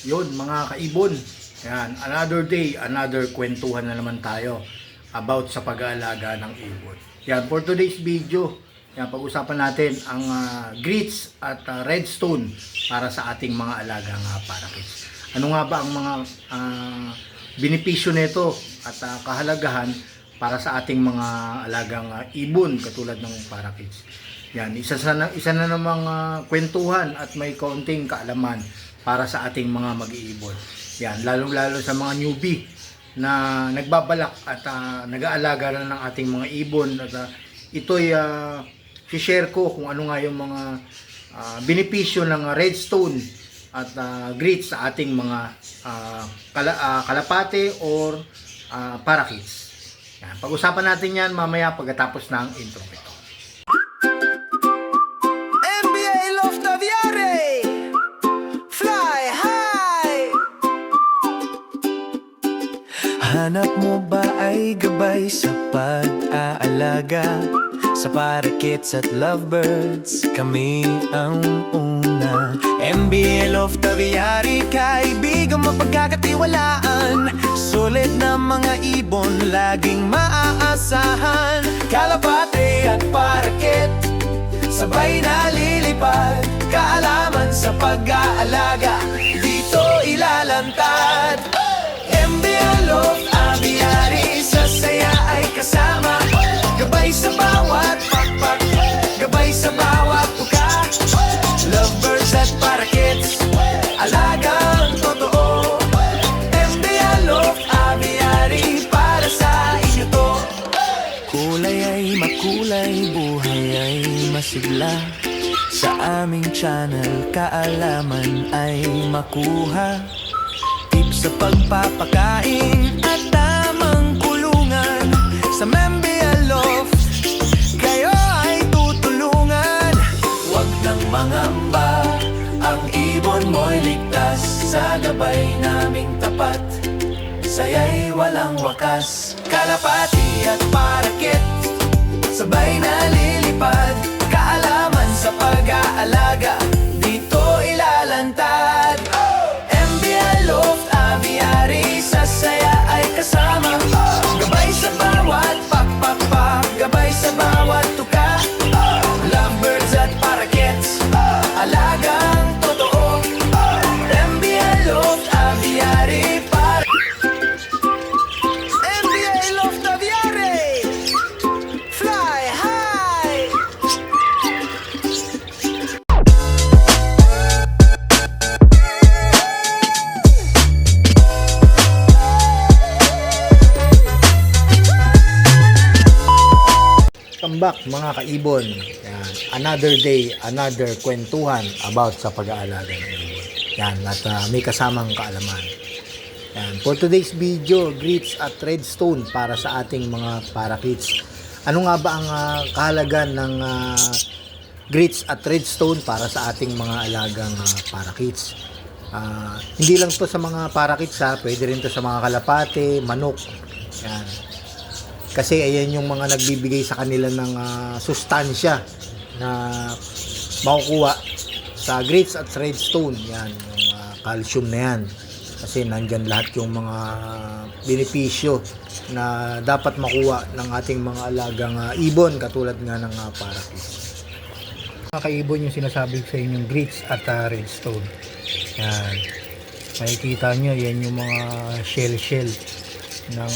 Yun mga kaibon, yan, another day, another kwentuhan na naman tayo about sa pag-aalaga ng ibon. Yan, for today's video, yan, pag-usapan natin ang grits at redstone para sa ating mga alagang parakeets. Ano nga ba ang mga benepisyo nito at kahalagahan para sa ating mga alagang ibon katulad ng parakeets. Yan, isa na namang kwentuhan at may kaunting kaalaman para sa ating mga mag-iibon. Yan, lalong-lalo sa mga newbie na nagbabalak at nag-aalaga na ng ating mga ibon. At ito'y share ko kung ano nga yung mga benepisyo ng redstone at grits sa ating mga kalapate or parakeets. Yan, pag-usapan natin yan mamaya pagkatapos ng intro ito. Hanap mo ba ay gabay sa pag-aalaga sa parakeets at lovebirds? Kami ang una. MBL of Taviari, kaibigang mapagkakatiwalaan. Sulit na mga ibon, laging maaasahan. Kalapate at paraket, sabay na lilipad. Kaalaman sa pag-aalaga, dito ilalantad. MBL of Aviary, sa saya ay kasama. Gabay sa bawat pakpak, gabay sa bawat tuka. Lovebirds at parakeets, alagang totoo. MBL of Aviary, para sa inyo to. Kulay ay makulay, buhay ay masigla. Sa aming channel, kaalaman ay makuha. Tips sa pagpapakain at tamang kulungan. Sa MBL of, kayo ay tutulungan. Huwag nang mangamba, ang ibon mo'y ligtas. Sa gabay naming tapat, saya'y walang wakas. Kalapati at paraket, sabay na lilipad. Kaalaman sa pag-aalaga, dito ilalantad. MBL of Aviary, sa saya ay kasama. Gabay sa bawat pakpak, gabay sa bawat tuka. Lovebirds at parakeets, alagang totoo. MBL of Aviary, MBL of Aviary, fly high. Welcome back mga kaibon. Yan, another day, another kwentuhan about sa pag-aalaga ng ibon. Yan, at may kasamang kaalaman. Yan, for today's video, grits at redstone para sa ating mga parakeets. Ano nga ba ang kahalagan ng grits at redstone para sa ating mga alagang parakeets? Hindi lang to sa mga parakeets pwede rin to sa mga kalapate, manok. Yan. Kasi ayan yung mga nagbibigay sa kanila ng sustansya na makukuha sa grits at redstone. Yan, yung calcium na yan. Kasi nandyan lahat yung mga benepisyo na dapat makuha ng ating mga alagang ibon katulad nga ng parakeets. Mga kaibon yung sinasabi sa inyong grits at redstone. Yan. Makikita nyo, yan yung mga shell ng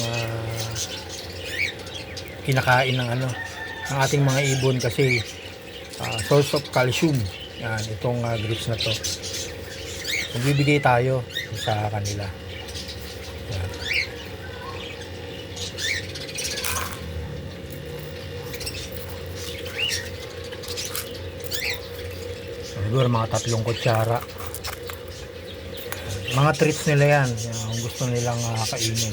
kinakain ng ng ating mga ibon kasi source of calcium. Yan, itong grits na to. Magbibigay tayo sa kanila. Yan. Siguro mga 3 kutsara. Mga treats nila yan. Yung gusto nilang kainin.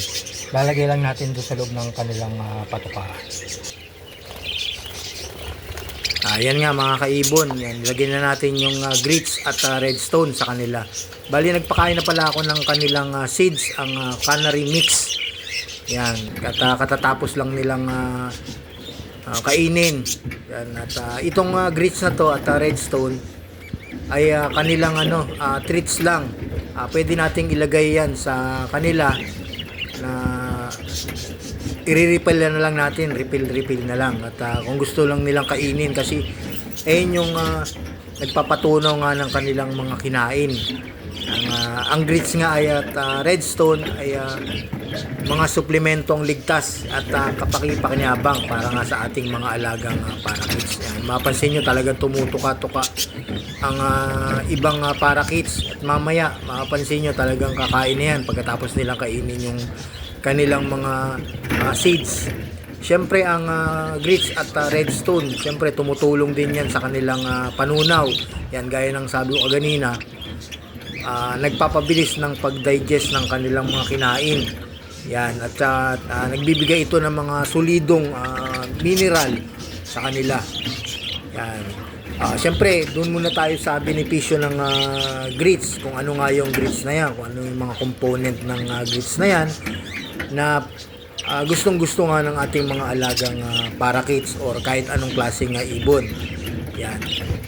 Lalagay lang natin doon sa loob ng kanilang patukaan. Ayan nga mga kaibon, yan, nilagay na natin yung grits at redstone sa kanila. Bali nagpakain na pala ako ng kanilang seeds, ang canary mix. Yan, katatapos lang nilang kainin. Yan, at itong grits na to at redstone ay kanilang treats lang pwede nating ilagay yan sa kanila na i-refill na lang natin, refill na lang. At kung gusto lang nilang kainin, kasi ayun yung nagpapatunaw nga ng kanilang mga kinain. Ang grits nga ay at redstone ay mga suplementong ligtas at kapakipakinabang para nga sa ating mga alagang parakeets. Yan, mapansin nyo talagang tumutuka-tuka ang ibang parakeets, at mamaya mapansin nyo talagang kakain na yan pagkatapos nilang kainin yung kanilang mga seeds. Siyempre ang grits at redstone, siyempre tumutulong din yan sa kanilang panunaw. Yan, gaya ng sabi ko kanina, nagpapabilis ng pag-digest ng kanilang mga kinain. Yan, at nagbibigay ito ng mga solidong mineral sa kanila. Yan. Siyempre, doon muna tayo sa benepisyo ng grits, kung ano nga yung grits na yan, kung ano yung mga component ng grits na yan, na gustong-gusto nga ng ating mga alagang parakeets or kahit anong klaseng ibon. Yan.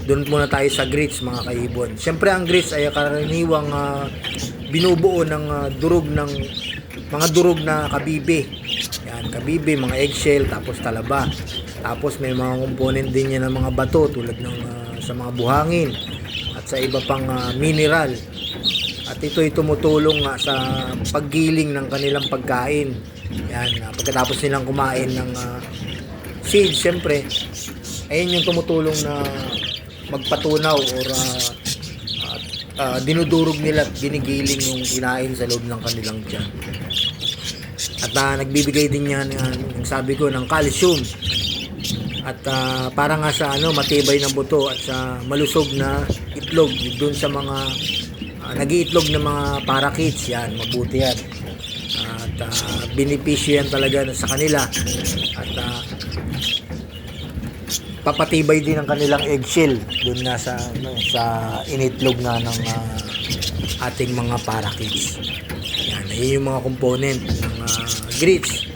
Doon muna tayo sa grits, mga kaibon. Siyempre ang grits ay karaniwang binubuo ng durog na kabibe. Yan, kabibe, mga eggshell, tapos talaba. Tapos may mga component din yan ng mga bato tulad ng sa mga buhangin at sa iba pang mineral. At ito'y tumutulong nga sa paggiling ng kanilang pagkain. Yan, pagkatapos nilang kumain ng seeds, siyempre ayun yung tumutulong na magpatunaw or dinudurog nila at ginigiling yung kinain sa loob ng kanilang tiyan. At nagbibigay din yan, yung sabi ko, ng calcium. At para nga sa matibay ng buto at sa malusog na itlog doon sa mga nag-iitlog ng mga parakeets. Yan, mabuti yan. At benepisyo yan talaga sa kanila. At papatibay din ang kanilang eggshell doon na sa initlog na ng ating mga parakeets. Yan, ayun yung mga component ng grits.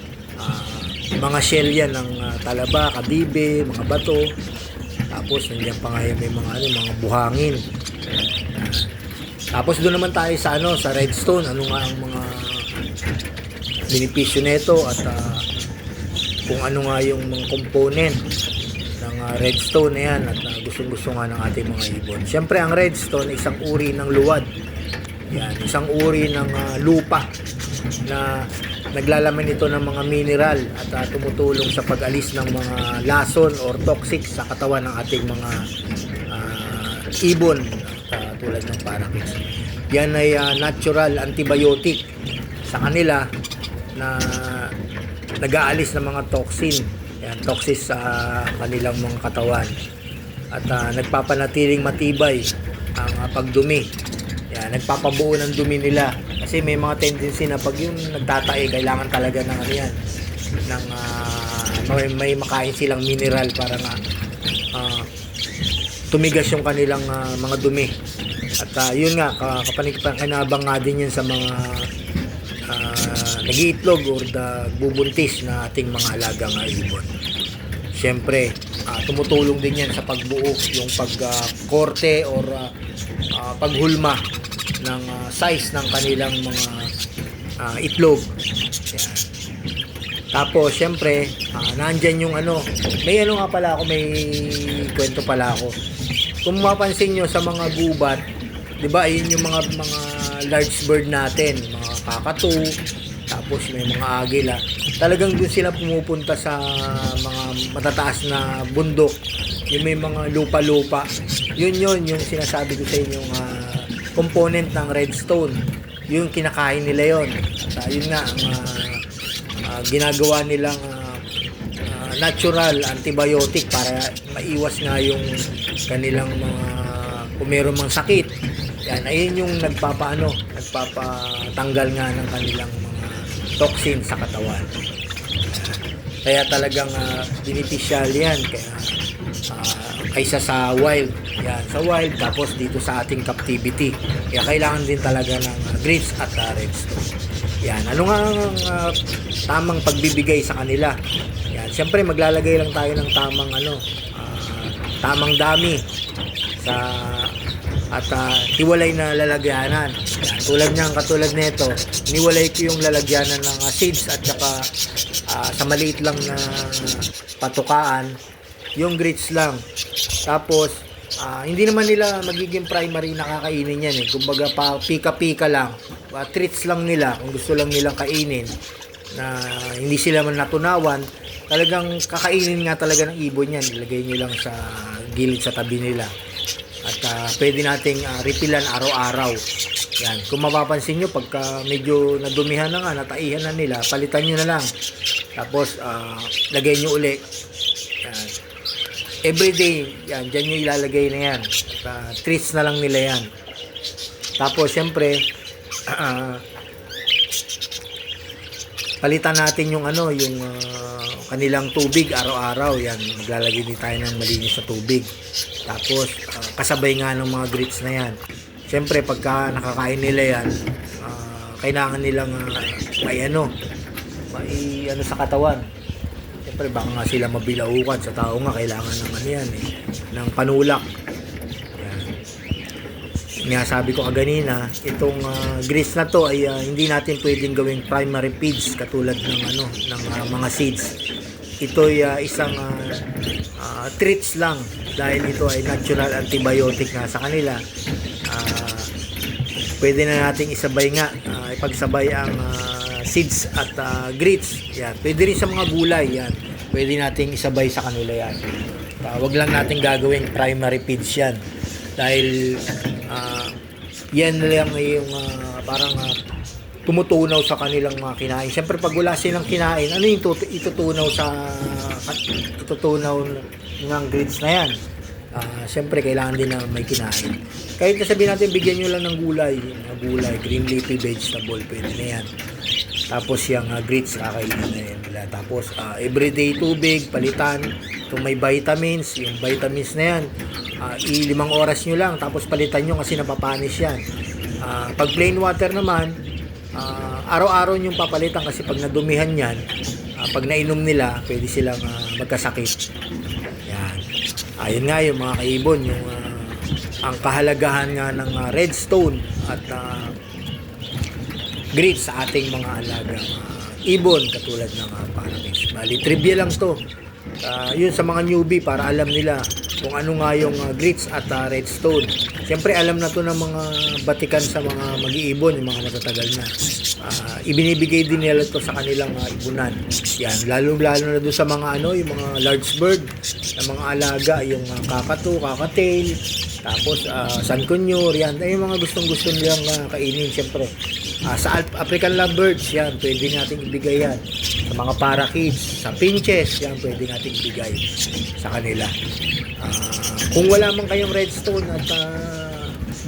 Mga shell yan ng talaba, kabibe, mga bato. Tapos nandiyan pa nga may mga buhangin. Tapos doon naman tayo sa sa redstone. Ano nga ang mga benepisyo nito at kung ano nga yung mga component ng redstone na yan, at gustong-gusto nga ng ating mga ibon. Siyempre ang redstone isang uri ng luwad. Yan, isang uri ng lupa na naglalaman ito ng mga mineral at tumutulong sa pag-alis ng mga lason or toxic sa katawan ng ating mga ibon tulad ng parakeets. Yan ay natural antibiotic sa kanila na nag-aalis ng mga toxin. Yan, toxic sa kanilang mga katawan at nagpapanatiling matibay ang pagdumi. Yan, nagpapabuo ng dumi nila kasi may mga tendency na pag yung nagtatae kailangan talaga ng may makain silang mineral para nga tumigas yung kanilang mga dumi. At yun nga, kapanikinabang nga din yun sa mga nag-iitlog or bubuntis na ating mga alagang ibon. Siyempre, tumutulong din yan sa pagbuo, yung pagkorte or paghulma ng size ng kanilang mga itlog. Yan. Tapos, siyempre, nandyan yung may nga pala ako, may kwento pala ako. Kung mapansin nyo sa mga gubat, di ba, yun yung mga large bird natin, mga kakatu, tapos may mga agila. Talagang doon sila pumupunta sa mga matataas na bundok, yung may mga lupa-lupa. Yun yung sinasabi ko sa inyo, component ng redstone. Yung kinakain nila yon. At yun nga, ang ginagawa nilang natural antibiotic para maiwas nga yung kanilang mga kung meron mang sakit. Yan, ayun yung nagpapatanggal nga ng kanilang mga toxin sa katawan. Kaya talagang beneficial yan kaysa sa wild. Yan, sa wild tapos dito sa ating captivity. Kaya kailangan din talaga ng grits at redstone. Yan, ano nga ang tamang pagbibigay sa kanila? Yan, siyempre maglalagay lang tayo ng tamang tamang dami sa at hiwalay na lalagyanan. Yan, katulad nito, niwalay ko yung lalagyanan ng seeds at saka sa maliit lang na patukaan, yung grits lang. Tapos hindi naman nila magiging primary na kakainin yan kumbaga pa pika-pika lang, treats lang nila kung gusto lang nilang kainin na hindi sila man natunawan. Talagang kakainin nga talaga ng ibon yan, ilagay nyo lang sa gilid sa tabi nila at pwede nating refilan araw-araw. Yan, kung mapapansin nyo pagka medyo nadumihan na nga, nataihan na nila, palitan nyo na lang, tapos lagay nyo uli. Yan, everyday yan, dyan nyo ilalagay na yan, treats na lang nila yan. Tapos syempre palitan natin yung yung kanilang tubig araw-araw. Yan, maglalagay din tayo ng malinis na tubig. Tapos kasabay nga ng mga grits na yan. Siyempre pagka nakakain nila yan, kailangan nilang may sa katawan. Siyempre baka nga sila mabilaukan sa tao nga, kailangan ng yan ng panulak. Nga sabi ko kaganina, itong grits na to ay hindi natin pwedeng gawing primary feeds katulad ng mga seeds. Ito ay isang treats lang dahil ito ay natural antibiotic na sa kanila. Pwede na nating isabay nga, ipagsabay ang seeds at grits. Yan. Pwede rin sa mga gulay. Yan. Pwede nating isabay sa kanila yan. Wag lang natin gagawing primary feeds yan. Dahil yan lang yung parang tumutunaw sa kanilang mga kinain. Siyempre pag wala silang kinain, ano yung itutunaw ng grits na yan? Siyempre kailangan din na may kinain. Kahit na sabihin natin bigyan nyo lang ng gulay, green leafy vegetable, pwede na yan. Tapos yung grits kakainin na yan nila. Tapos everyday tubig, palitan. Kung may vitamins, yung vitamins na yan, 5 oras nyo lang, tapos palitan nyo kasi napapanis yan. Pag plain water naman, araw-araw nyo papalitan kasi pag nadumihan yan, pag nainom nila, pwede silang magkasakit. Yan. Ayun nga yung mga kaibon, yung ang kahalagahan nga ng redstone at grits sa ating mga alagang ibon katulad ng parakeets. Bali, trivia lang to. Yun sa mga newbie para alam nila kung ano nga yung grits at redstone. Siyempre alam na to ng mga batikan sa mga mag-iibon, yung mga matatagal na. Ibinibigay din nila to sa kanilang ibunan. Yan, lalo na doon sa mga yung mga large bird, na mga alaga, yung kakatu, kakatail, tapos sunconure, yan. Ay, yung mga gustong-gusto nilang kainin, siyempre. Sa African lovebirds, yan, pwede natin ibigay yan. Sa mga parakeets, sa finches, yan, pwede natin ibigay sa kanila. Kung wala man kayong redstone at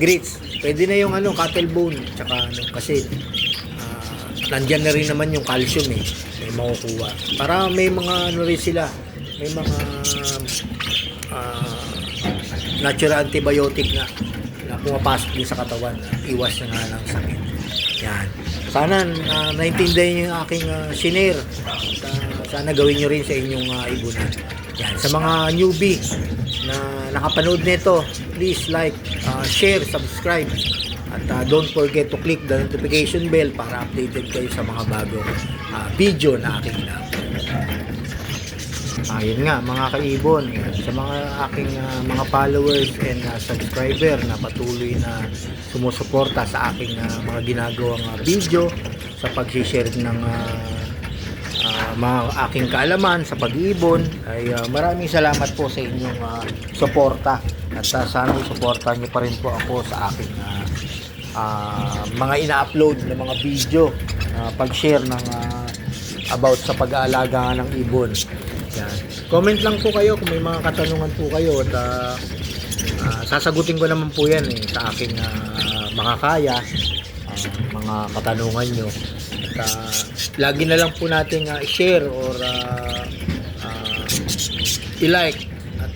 grits, pwede na yung cattle bone, tsaka kasi nandyan na rin naman yung calcium may makukuha. Para may mga rin sila, may mga natural antibiotic na pumapasok din sa katawan, iwas na nga ng sakit. Yan. Sana naintindihan niyo yung aking share. Sana gawin niyo rin sa inyong ibunan. Yan. Sa mga newbie na nakapanood nito, please like, share, subscribe. At don't forget to click the notification bell para updated kayo sa mga bagong video na aking ina-upload. Ayun nga mga kaibon, sa mga aking mga followers and subscriber na patuloy na sumusuporta sa aking mga ginagawang video sa pag-share ng mga aking kaalaman sa pag-iibon, ay maraming salamat po sa inyong suporta at sana suportahan niyo pa rin po ako sa aking mga ina-upload na mga video, pag-share ng about sa pag-aalaga ng ibon. Yan. Comment lang po kayo kung may mga katanungan po kayo at sasagutin ko naman po yan sa aking makakaya, mga katanungan nyo. At lagi na lang po natin i-share or i-like at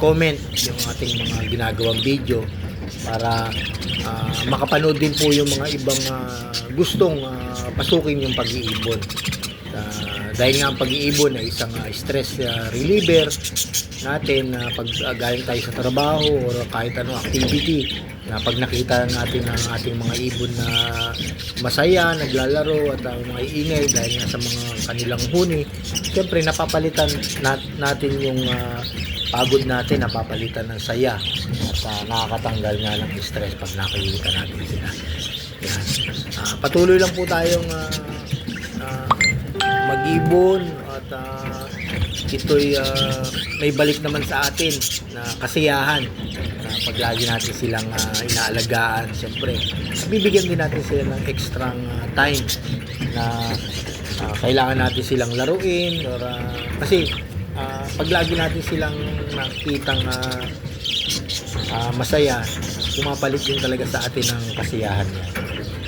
comment yung ating mga ginagawang video para makapanood din po yung mga ibang gustong pasukin yung pag-iibon. Dahil nga ang pag-iibon ay isang stress reliever natin na pag galing tayo sa trabaho or kahit anong activity, na pag nakita natin ang ating mga ibon na masaya, naglalaro at mga ingay dahil nga sa mga kanilang huni, siyempre napapalitan natin yung pagod natin, napapalitan ng saya at nakakatanggal nga ng stress pag nakikita natin sila. Yan. Patuloy lang po tayong mag-ibon at ito'y may balik naman sa atin na kasiyahan pag lagi natin silang inaalagaan. Siyempre, bibigyan din natin sila ng extra time na kailangan natin silang laruin or kasi pag lagi natin silang nakitang masaya, pumapalit din talaga sa atin ng kasiyahan niya.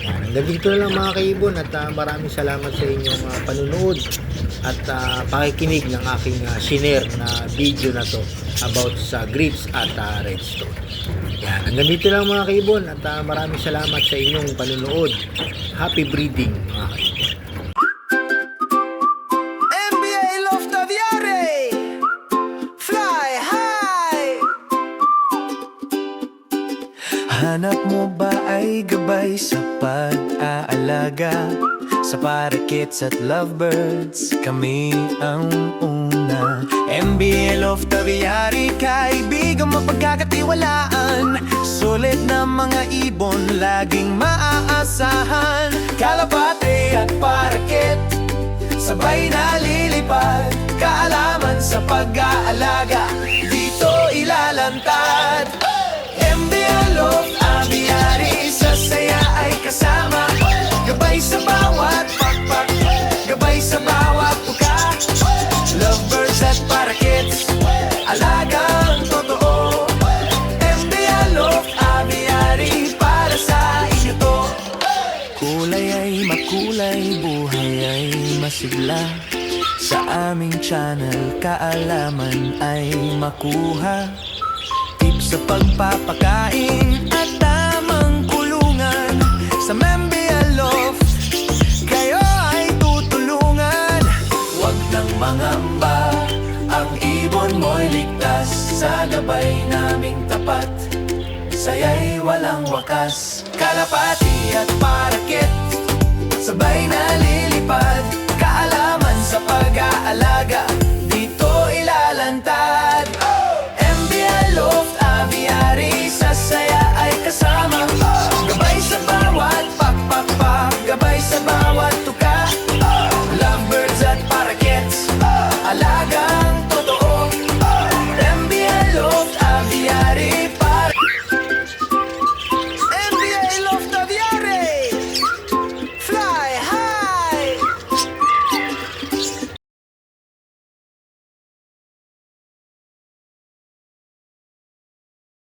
Hanggang dito na lang mga kaibon at maraming salamat sa inyong panunood at pakikinig ng aking shinare na video na to about sa grits at redstone. Yan, hanggang dito lang mga kaibon at maraming salamat sa inyong panunood. Happy breeding mga kaibon. NBA Love Taviare, fly high. Hanap mo ba ay gabay sa pag-aalaga sa parakeets at lovebirds? Kami ang una. MBL of Taviari, kaibigang mapagkakatiwalaan. Sulit na mga ibon, laging maaasahan. Kalapate at paraket, sabay na lilipad. Kaalaman sa pag-aalaga, dito ilalantad. MBL of Taviari, sa saya ay kasama. Gabay sa bawat pakpak, gabay sa bawat tuka. Lovebirds at parakeets, alagang totoo. MBL of Aviary, para sa inyo to. Kulay ay makulay, buhay ay masigla. Sa aming channel, kaalaman ay makuha. Tips sa pagpapakain at tamang kulungan. Sa MBL of, kayo ay tutulungan. Huwag nang mangamba, ang ibon mo'y ligtas. Sa gabay naming tapat, saya'y walang wakas. Kalapati at